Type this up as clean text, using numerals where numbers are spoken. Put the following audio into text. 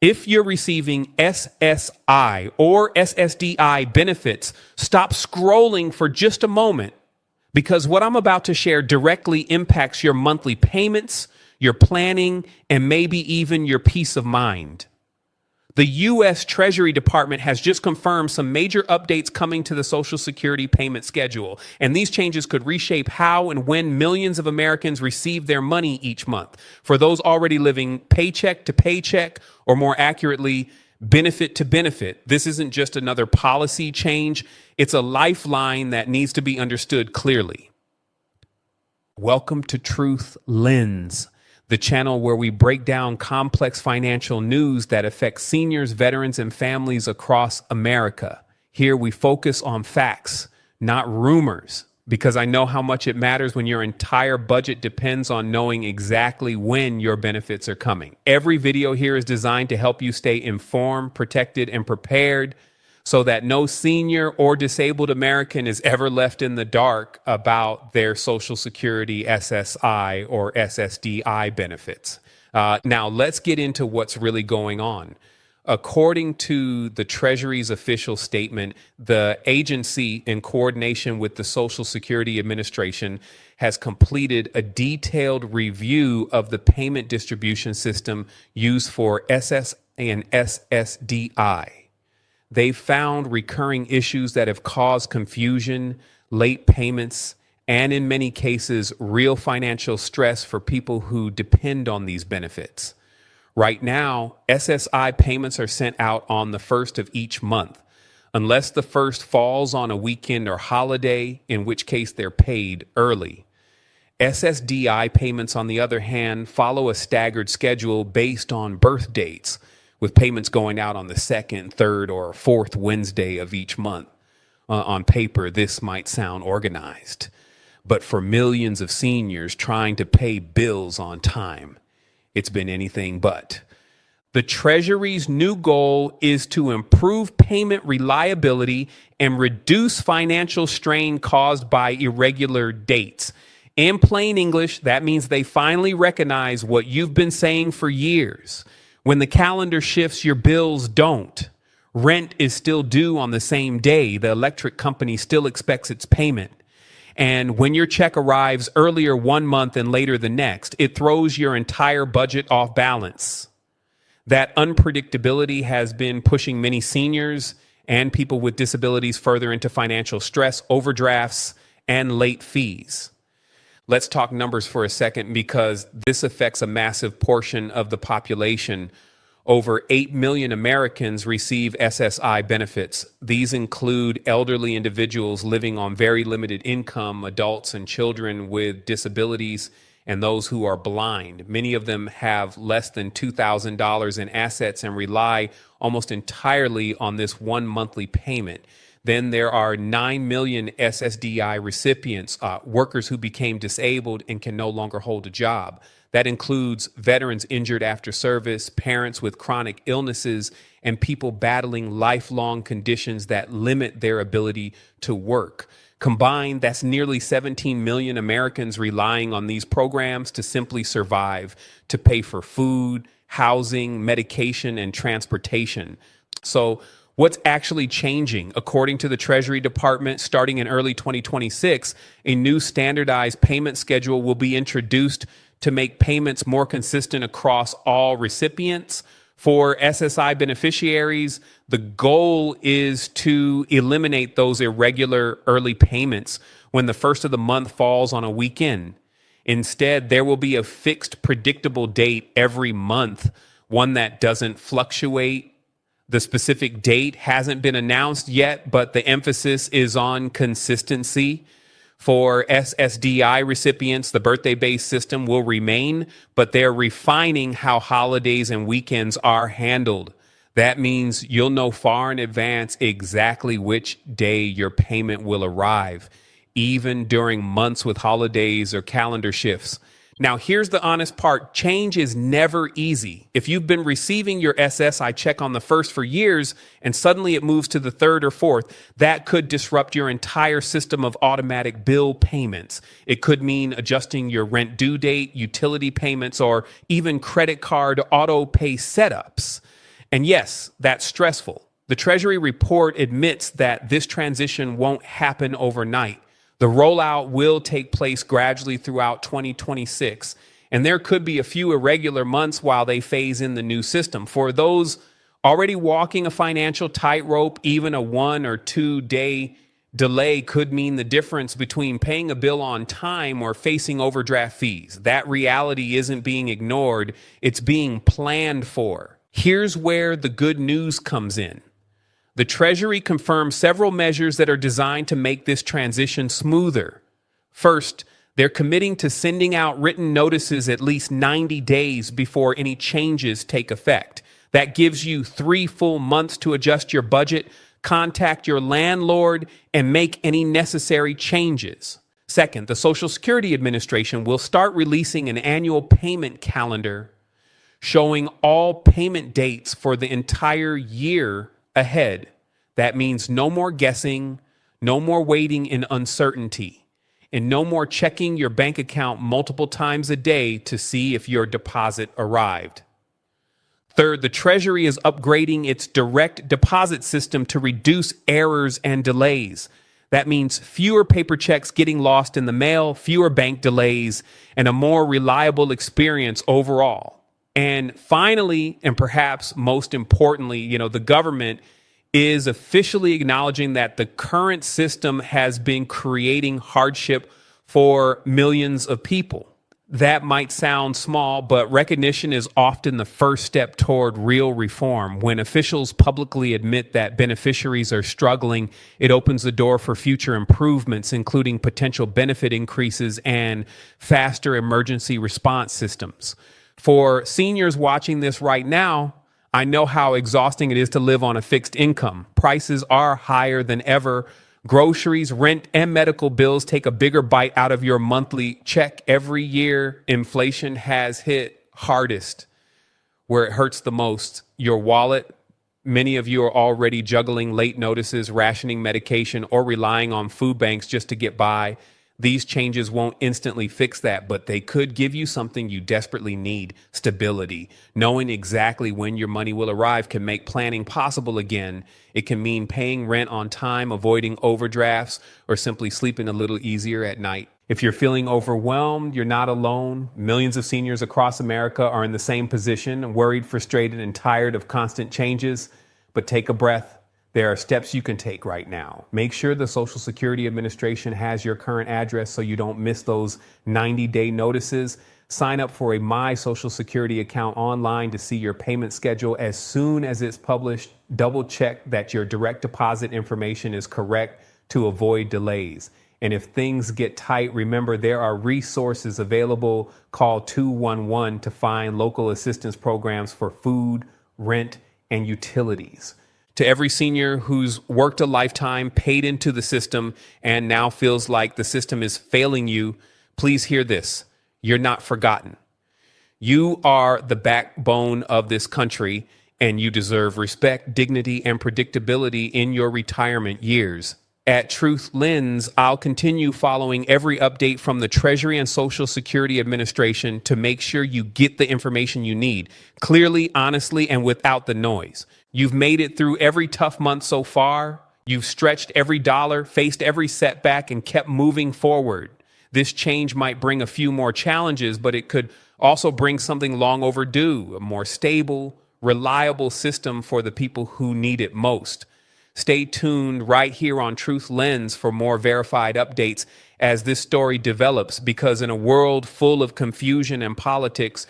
If you're receiving SSI or SSDI benefits, stop scrolling for just a moment, because what I'm about to share directly impacts your monthly payments, your planning, and maybe even your peace of mind. The U.S. Treasury Department has just confirmed some major updates coming to the Social Security payment schedule, and these changes could reshape how and when millions of Americans receive their money each month. For those already living paycheck to paycheck, or more accurately, benefit to benefit, this isn't just another policy change, it's a lifeline that needs to be understood clearly. Welcome to Truth Lens, the channel where we break down complex financial news that affects seniors, veterans, and families across America. Here we focus on facts, not rumors, because I know how much it matters when your entire budget depends on knowing exactly when your benefits are coming. Every video here is designed to help you stay informed, protected, and prepared, so that no senior or disabled American is ever left in the dark about their Social Security SSI or SSDI benefits. Now, let's get into what's really going on. According to the Treasury's official statement, the agency, in coordination with the Social Security Administration, has completed a detailed review of the payment distribution system used for SS and SSDI. They've found recurring issues that have caused confusion, late payments, and in many cases, real financial stress for people who depend on these benefits. Right now, SSI payments are sent out on the first of each month, unless the first falls on a weekend or holiday, in which case they're paid early. SSDI payments, on the other hand, follow a staggered schedule based on birth dates, with payments going out on the second, third, or fourth Wednesday of each month. On paper, this might sound organized, but for millions of seniors trying to pay bills on time, it's been anything but. The Treasury's new goal is to improve payment reliability and reduce financial strain caused by irregular dates. In plain English, that means they finally recognize what you've been saying for years. When the calendar shifts, your bills don't. Rent is still due on the same day. The electric company still expects its payment. And when your check arrives earlier one month and later the next, it throws your entire budget off balance. That unpredictability has been pushing many seniors and people with disabilities further into financial stress, overdrafts, and late fees. Let's talk numbers for a second, because this affects a massive portion of the population. Over 8 million Americans receive SSI benefits. These include elderly individuals living on very limited income, adults and children with disabilities, and those who are blind. Many of them have less than $2,000 in assets and rely almost entirely on this one monthly payment. Then there are 9 million SSDI recipients, workers who became disabled and can no longer hold a job. That includes veterans injured after service, parents with chronic illnesses, and people battling lifelong conditions that limit their ability to work. Combined, that's nearly 17 million Americans relying on these programs to simply survive, to pay for food, housing, medication, and transportation. So, what's actually changing? According to the Treasury Department, starting in early 2026, a new standardized payment schedule will be introduced to make payments more consistent across all recipients. For SSI beneficiaries, the goal is to eliminate those irregular early payments when the first of the month falls on a weekend. Instead, there will be a fixed, predictable date every month, one that doesn't fluctuate. The specific date hasn't been announced yet, but the emphasis is on consistency. For SSDI recipients, the birthday-based system will remain, but they're refining how holidays and weekends are handled. That means you'll know far in advance exactly which day your payment will arrive, even during months with holidays or calendar shifts. Now, here's the honest part. Change is never easy. If you've been receiving your SSI check on the first for years and suddenly it moves to the third or fourth, that could disrupt your entire system of automatic bill payments. It could mean adjusting your rent due date, utility payments, or even credit card auto pay setups. And yes, that's stressful. The Treasury report admits that this transition won't happen overnight. The rollout will take place gradually throughout 2026, and there could be a few irregular months while they phase in the new system. For those already walking a financial tightrope, even a 1 or 2 day delay could mean the difference between paying a bill on time or facing overdraft fees. That reality isn't being ignored, it's being planned for. Here's where the good news comes in. The Treasury confirmed several measures that are designed to make this transition smoother. First, they're committing to sending out written notices at least 90 days before any changes take effect. That gives you 3 full months to adjust your budget, contact your landlord, and make any necessary changes. Second, the Social Security Administration will start releasing an annual payment calendar showing all payment dates for the entire year ahead. That means no more guessing, no more waiting in uncertainty, and no more checking your bank account multiple times a day to see if your deposit arrived. Third, the Treasury is upgrading its direct deposit system to reduce errors and delays. That means fewer paper checks getting lost in the mail, fewer bank delays, and a more reliable experience overall. And finally, and perhaps most importantly, the government is officially acknowledging that the current system has been creating hardship for millions of people. That might sound small, but recognition is often the first step toward real reform. When officials publicly admit that beneficiaries are struggling, it opens the door for future improvements, including potential benefit increases and faster emergency response systems. For seniors watching this right now, I know how exhausting it is to live on a fixed income. Prices are higher than ever. Groceries, rent, and medical bills take a bigger bite out of your monthly check every year. Inflation has hit hardest where it hurts the most. Your wallet. Many of you are already juggling late notices, rationing medication, or relying on food banks just to get by. These changes won't instantly fix that, but they could give you something you desperately need: stability. Knowing exactly when your money will arrive can make planning possible again. It can mean paying rent on time, avoiding overdrafts, or simply sleeping a little easier at night. If you're feeling overwhelmed, you're not alone. Millions of seniors across America are in the same position, worried, frustrated, and tired of constant changes. But take a breath. There are steps you can take right now. Make sure the Social Security Administration has your current address so you don't miss those 90-day notices. Sign up for a My Social Security account online to see your payment schedule as soon as it's published. Double check that your direct deposit information is correct to avoid delays. And if things get tight, remember there are resources available. Call 211 to find local assistance programs for food, rent, and utilities. To every senior who's worked a lifetime, paid into the system, and now feels like the system is failing you, please hear this. You're not forgotten. You are the backbone of this country, and you deserve respect, dignity, and predictability in your retirement years. At Truth Lens, I'll continue following every update from the Treasury and Social Security Administration to make sure you get the information you need, clearly, honestly, and without the noise. You've made it through every tough month so far. You've stretched every dollar, faced every setback, and kept moving forward. This change might bring a few more challenges, but it could also bring something long overdue, a more stable, reliable system for the people who need it most. Stay tuned right here on Truth Lens for more verified updates as this story develops, because in a world full of confusion and politics,